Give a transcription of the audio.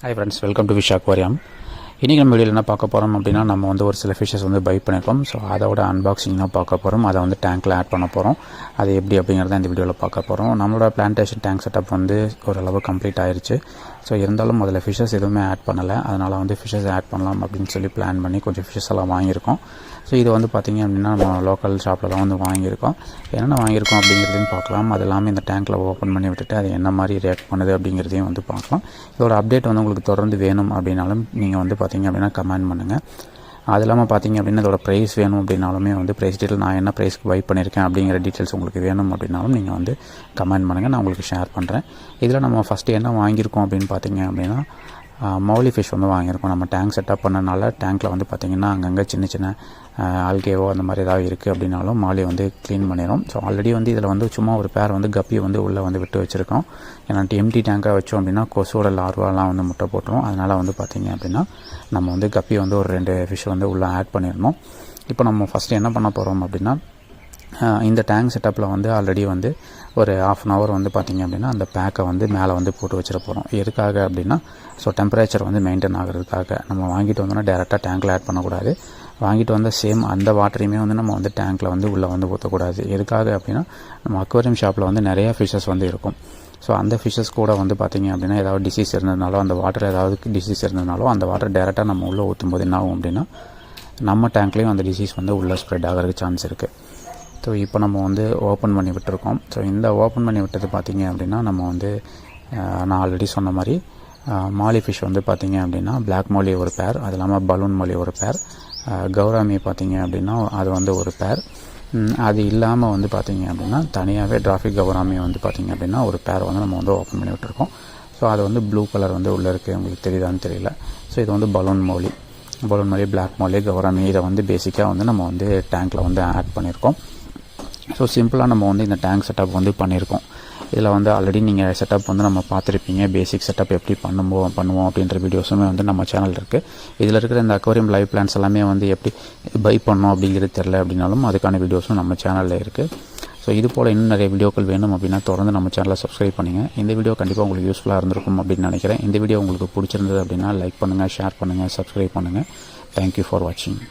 Hi friends, welcome to Fish Aquarium. இன்றைக்கி நம்ம வீடியோவில் என்ன பார்க்க போகிறோம் அப்படின்னா நம்ம வந்து ஒரு சில ஃபிஷ்ஷஸ் வந்து பை பண்ணியிருக்கோம். ஸோ அதோட அன்பாக்சிங் தான் பார்க்க போகிறோம். அதை வந்து டேங்க்கில் ஆட் பண்ண போகிறோம். அது எப்படி அப்படிங்கிறத இந்த வீடியோவில் பார்க்க போகிறோம். நம்மளோட பிளான்டேஷன் டேங்க் செட்டப் வந்து ஓரளவு கம்ப்ளீட் ஆயிடுச்சு. ஸோ இருந்தாலும் அதில் ஃபிஷ்ஷஸ் எதுவுமே ஆட் பண்ணலை. அதனால் வந்து ஃபிஷ்ஷஸ் ஆட் பண்ணலாம் அப்படின்னு சொல்லி பிளான் பண்ணி கொஞ்சம் ஃபிஷ்ஷஸ் எல்லாம் வாங்கியிருக்கோம். ஸோ இது வந்து பார்த்திங்க அப்படின்னா நம்ம லோக்கல் ஷாப்பில் தான் வந்து வாங்கியிருக்கோம். என்னென்ன வாங்கியிருக்கோம் அப்படிங்கிறதையும் பார்க்கலாம். அது எல்லாமே இந்த டேங்க்கில் ஓப்பன் பண்ணி விட்டுட்டு அது என்ன மாதிரி ரியாக்ட் பண்ணுது அப்படிங்கிறதையும் வந்து பார்க்கலாம். இதோட அப்டேட் வந்து உங்களுக்கு தொடர்ந்து வேணும் அப்படின்னாலும் நீங்கள் வந்து பார்த்திங்க அப்படின்னா கமெண்ட் பண்ணுங்கள். அது இல்லாமல் பார்த்திங்க அப்படின்னா இதோட ப்ரைஸ் வேணும் அப்படின்னாலுமே வந்து ப்ரைஸ் டீட்டெயில் நான் என்ன ப்ரைஸ்க்கு பை பண்ணியிருக்கேன் அப்படிங்கிற டீட்டெயில்ஸ் உங்களுக்கு வேணும் அப்படின்னாலும் நீங்கள் வந்து கமெண்ட் பண்ணுங்கள். நான் உங்களுக்கு ஷேர் பண்ணுறேன். இதில் நம்ம ஃபஸ்ட்டு என்ன வாங்கியிருக்கோம் அப்படின்னு பார்த்திங்க அப்படின்னா மௌலி ஃபிஷ் வந்து வாங்கியிருக்கோம். நம்ம டேங்க் செட்டப் பண்ணனால டேங்க்கில் வந்து பார்த்திங்கன்னா அங்கங்கே சின்ன சின்ன ஆல்கேவோ அந்த மாதிரி ஏதாவது இருக்குது அப்படின்னாலும் மௌலி வந்து க்ளீன் பண்ணிடும். ஸோ ஆல்ரெடி வந்து இதில் வந்து சும்மா ஒரு பேர் வந்து கப்பி வந்து உள்ளே வந்து விட்டு வச்சுருக்கோம். ஏன்னா எம்டி டேங்காக வச்சோம் அப்படின்னா கொசோட லார்வாலாம் வந்து முட்டை போட்டுரும். அதனால் வந்து பார்த்திங்க அப்படின்னா நம்ம வந்து கப்பி வந்து ஒரு 2 ஃபிஷ் வந்து உள்ளே ஆட் பண்ணிடணும். இப்போ நம்ம ஃபஸ்ட்டு என்ன பண்ண போகிறோம் அப்படின்னா இந்த டேங்க் செட்டப்பில் வந்து ஆல்ரெடி வந்து ஒரு ½ அன் ஹவர் வந்து பார்த்திங்க அப்படின்னா அந்த பேக்கை வந்து மேலே வந்து போட்டு வச்சிட போகிறோம். எதுக்காக அப்படின்னா ஸோ டெம்பரேச்சர் வந்து மெயின்டைன் ஆகிறதுக்காக. நம்ம வாங்கிட்டு வந்தோம்னா டேரெக்டாக டேங்க்கில் ஆட் பண்ணக்கூடாது. வாங்கிட்டு வந்த சேம் அந்த வாட்டரையுமே வந்து நம்ம வந்து டேங்க்கில் வந்து உள்ளே வந்து ஊற்றக்கூடாது. எதுக்காக அப்படின்னா நம்ம அக்வேரியம் ஷாப்பில் வந்து நிறையா ஃபிஷ்ஷஸ் வந்து இருக்கும். ஸோ அந்த ஃபிஷ்ஷஸ் கூட வந்து பார்த்திங்க அப்படின்னா ஏதாவது டிசீஸ் இருந்ததுனாலோ அந்த வாட்டர் ஏதாவது டிசீஸ் இருந்ததுனாலோ அந்த வாட்டர் டேரெக்டாக நம்ம உள்ளே ஊற்றும் போது என்ன ஆகும் அப்படின்னா நம்ம டேங்க்லேயும் அந்த டிசீஸ் வந்து உள்ளே ஸ்ப்ரெட் ஆகிறதுக்கு சான்ஸ் இருக்குது. ஸோ இப்போ நம்ம வந்து ஓப்பன் பண்ணி விட்டுருக்கோம். ஸோ இந்த ஓப்பன் பண்ணி விட்டது பார்த்திங்க அப்படின்னா நம்ம வந்து நான் ஆல்ரெடி சொன்ன மாதிரி மாலி ஃபிஷ் வந்து பார்த்திங்க அப்படின்னா பிளாக் மௌலி ஒரு பேர், அது இல்லாமல் பலூன் மௌலி ஒரு பேர், கௌராமி பார்த்திங்க அப்படின்னா அது வந்து ஒரு பேர், அது இல்லாமல் வந்து பார்த்திங்க அப்படின்னா தனியாகவே டிராஃபிக் கௌராமி வந்து பார்த்திங்க அப்படின்னா ஒரு பேர் வந்து நம்ம வந்து ஓப்பன் பண்ணி விட்டுருக்கோம். ஸோ அது வந்து ப்ளூ கலர் வந்து உள்ளே இருக்குது, உங்களுக்கு தெரியுதான்னு தெரியல. ஸோ இது வந்து balloon molly black molly gourami இதை வந்து பேசிக்காக வந்து நம்ம வந்து டேங்க்கில் வந்து ஆட் பண்ணியிருக்கோம். ஸோ சிம்பிளாக நம்ம வந்து இந்த டேங்க் செட்டப் வந்து பண்ணியிருக்கோம். இதில் வந்து ஆல்ரெடி நீங்கள் செட்டப் வந்து நம்ம பார்த்துருப்பீங்க. பேசிக் செட்டப் எப்படி பண்ணுவோம் அப்படின்ற வீடியோஸுமே வந்து நம்ம சேனல் இருக்குது. இதில் இருக்கிற இந்த அக்வேரியம் லைவ் பிளான்ஸ் எல்லாமே வந்து எப்படி பை பண்ணோம் அப்படிங்கிறது தெரில அப்படின்னாலும் அதுக்கான வீடியோஸும் நம்ம சேனலில் இருக்குது. ஸோ இது போல் இன்னும் நிறைய வீடியோக்கள் வேணும் அப்படின்னா தொடர்ந்து நம்ம சேனலை சப்ஸ்கிரைப் பண்ணுங்கள். இந்த வீடியோ கண்டிப்பாக உங்களுக்கு யூஸ்ஃபுல்லாக இருந்திருக்கும் அப்படின்னு நினைக்கிறேன். இந்த வீடியோ உங்களுக்கு பிடிச்சிருந்தது அப்படின்னா லைக் பண்ணுங்கள், ஷேர் பண்ணுங்கள், சப்ஸ்கிரைப் பண்ணுங்கள். தேங்க்யூ ஃபார் வாட்சிங்.